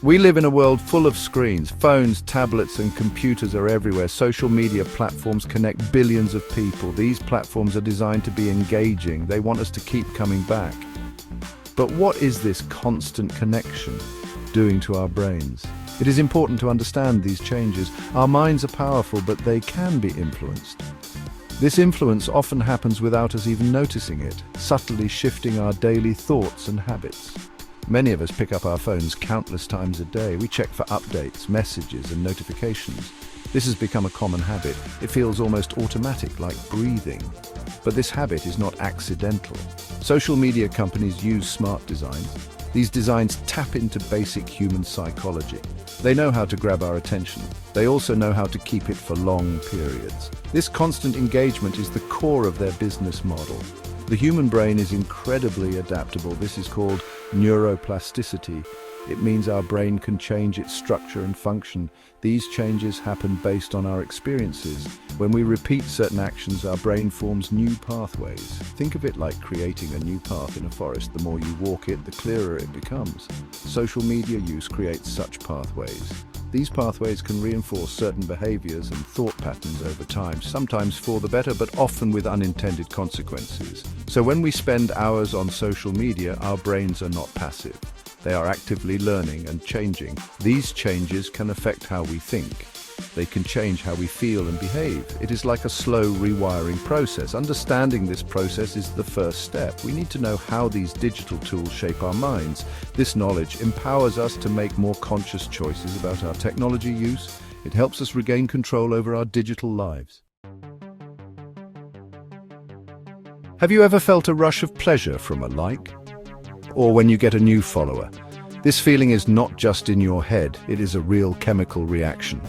We live in a world full of screens. Phones, tablets, and computers are everywhere. Social media platforms connect billions of people. These platforms are designed to be engaging. They want us to keep coming back. But what is this constant connection doing to our brains? It is important to understand these changes. Our minds are powerful, but they can be influenced. This influence often happens without us even noticing it, subtly shifting our daily thoughts and habits. Many of us pick up our phones countless times a day. We check for updates, messages, and notifications. This has become a common habit. It feels almost automatic, like breathing. But this habit is not accidental. Social media companies use smart designs. These designs tap into basic human psychology. They know how to grab our attention. They also know how to keep it for long periods. This constant engagement is the core of their business model. The human brain is incredibly adaptable. This is called neuroplasticity. It means our brain can change its structure and function. These changes happen based on our experiences. When we repeat certain actions, our brain forms new pathways. Think of it like creating a new path in a forest. The more you walk it, the clearer it becomes. Social media use creates such pathways. These pathways can reinforce certain behaviors and thought patterns over time, sometimes for the better, but often with unintended consequences. So when we spend hours on social media, our brains are not passive. They are actively learning and changing. These changes can affect how we think. They can change how we feel and behave. It is like a slow rewiring process. Understanding this process is the first step. We need to know how these digital tools shape our minds. This knowledge empowers us to make more conscious choices about our technology use. It helps us regain control over our digital lives. Have you ever felt a rush of pleasure from a like? Or when you get a new follower? This feeling is not just in your head, it is a real chemical reaction.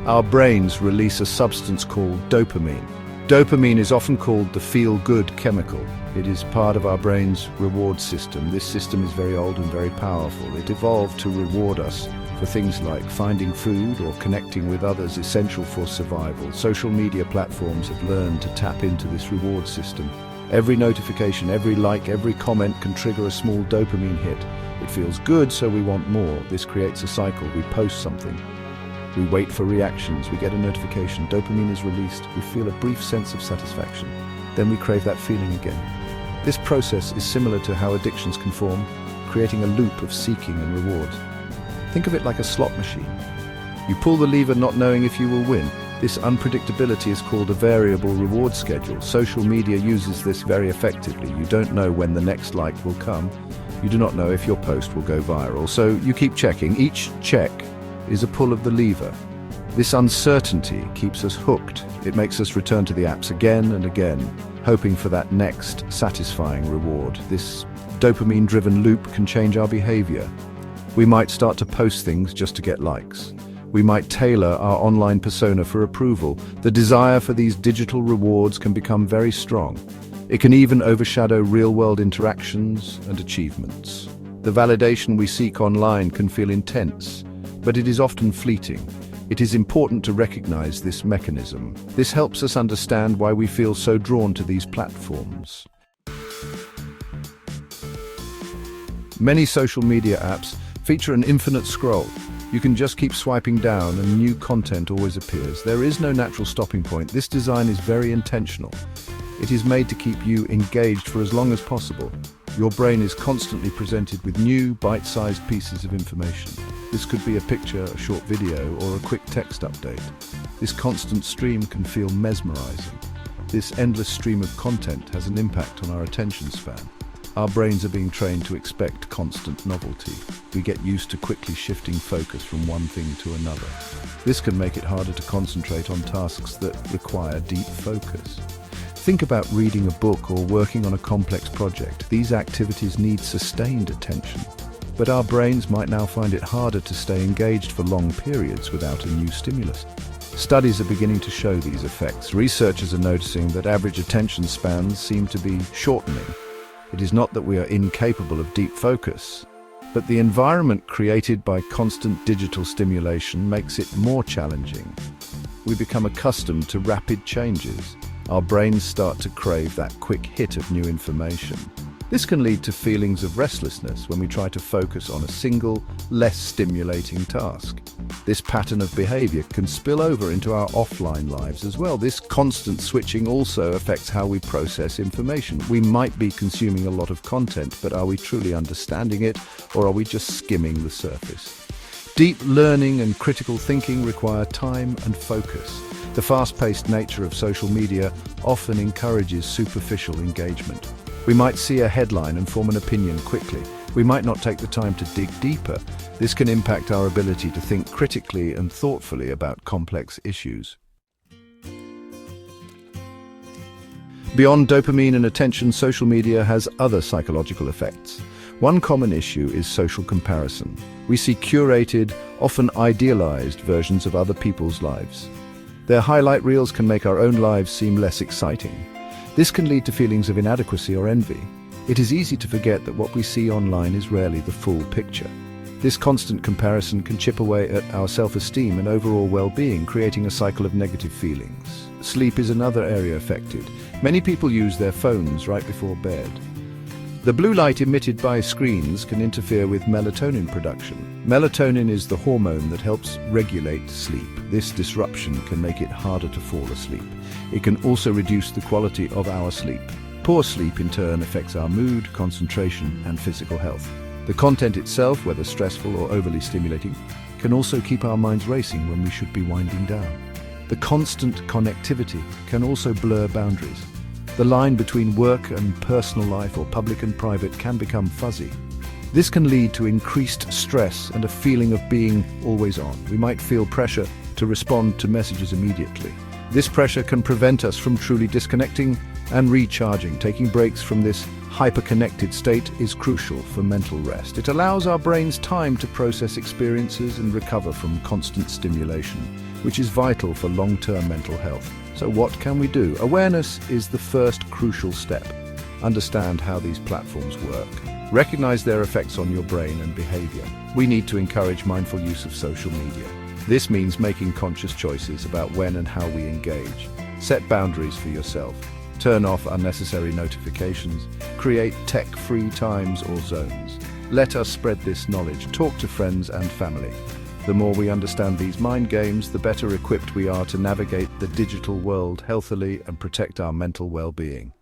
Our brains release a substance called dopamine. Dopamine is often called the feel-good chemical. It is part of our brain's reward system. This system is very old and very powerful. It evolved to reward us for things like finding food or connecting with others, essential for survival. Social media platforms have learned to tap into this reward system. Every notification, every like, every comment can trigger a small dopamine hit. It feels good, so we want more. This creates a cycle. We post something. We wait for reactions. We get a notification. Dopamine is released. We feel a brief sense of satisfaction. Then we crave that feeling again. This process is similar to how addictions can form, creating a loop of seeking and rewards. Think of it like a slot machine. You pull the lever not knowing if you will win. This unpredictability is called a variable reward schedule. Social media uses this very effectively. You don't know when the next like will come. You do not know if your post will go viral. So you keep checking. Each check is a pull of the lever. This uncertainty keeps us hooked. It makes us return to the apps again and again, hoping for that next satisfying reward. This dopamine-driven loop can change our behavior. We might start to post things just to get likes. We might tailor our online persona for approval. The desire for these digital rewards can become very strong. It can even overshadow real-world interactions and achievements. The validation we seek online can feel intense, but it is often fleeting. It is important to recognize this mechanism. This helps us understand why we feel so drawn to these platforms. Many social media apps feature an infinite scroll. You can just keep swiping down and new content always appears. There is no natural stopping point. This design is very intentional. It is made to keep you engaged for as long as possible. Your brain is constantly presented with new, bite-sized pieces of information. This could be a picture, a short video, or a quick text update. This constant stream can feel mesmerizing. This endless stream of content has an impact on our attention span. Our brains are being trained to expect constant novelty. We get used to quickly shifting focus from one thing to another. This can make it harder to concentrate on tasks that require deep focus. Think about reading a book or working on a complex project. These activities need sustained attention. But our brains might now find it harder to stay engaged for long periods without a new stimulus. Studies are beginning to show these effects. Researchers are noticing that average attention spans seem to be shortening. It is not that we are incapable of deep focus, but the environment created by constant digital stimulation makes it more challenging. We become accustomed to rapid changes. Our brains start to crave that quick hit of new information. This can lead to feelings of restlessness when we try to focus on a single, less stimulating task. This pattern of behavior can spill over into our offline lives as well. This constant switching also affects how we process information. We might be consuming a lot of content, but are we truly understanding it, or are we just skimming the surface? Deep learning and critical thinking require time and focus. The fast-paced nature of social media often encourages superficial engagement. We might see a headline and form an opinion quickly. We might not take the time to dig deeper. This can impact our ability to think critically and thoughtfully about complex issues. Beyond dopamine and attention, social media has other psychological effects. One common issue is social comparison. We see curated, often idealized versions of other people's lives. Their highlight reels can make our own lives seem less exciting. This can lead to feelings of inadequacy or envy. It is easy to forget that what we see online is rarely the full picture. This constant comparison can chip away at our self-esteem and overall well-being, creating a cycle of negative feelings. Sleep is another area affected. Many people use their phones right before bed. The blue light emitted by screens can interfere with melatonin production. Melatonin is the hormone that helps regulate sleep. This disruption can make it harder to fall asleep. It can also reduce the quality of our sleep. Poor sleep, in turn, affects our mood, concentration, and physical health. The content itself, whether stressful or overly stimulating, can also keep our minds racing when we should be winding down. The constant connectivity can also blur boundaries. The line between work and personal life, or public and private, can become fuzzy. This can lead to increased stress and a feeling of being always on. We might feel pressure to respond to messages immediately. This pressure can prevent us from truly disconnecting and recharging. Taking breaks from this hyper-connected state is crucial for mental rest. It allows our brains time to process experiences and recover from constant stimulation, which is vital for long-term mental health. So what can we do? Awareness is the first crucial step. Understand how these platforms work. Recognize their effects on your brain and behavior. We need to encourage mindful use of social media. This means making conscious choices about when and how we engage. Set boundaries for yourself. Turn off unnecessary notifications. Create tech-free times or zones. Let us spread this knowledge. Talk to friends and family. The more we understand these mind games, the better equipped we are to navigate the digital world healthily and protect our mental well-being.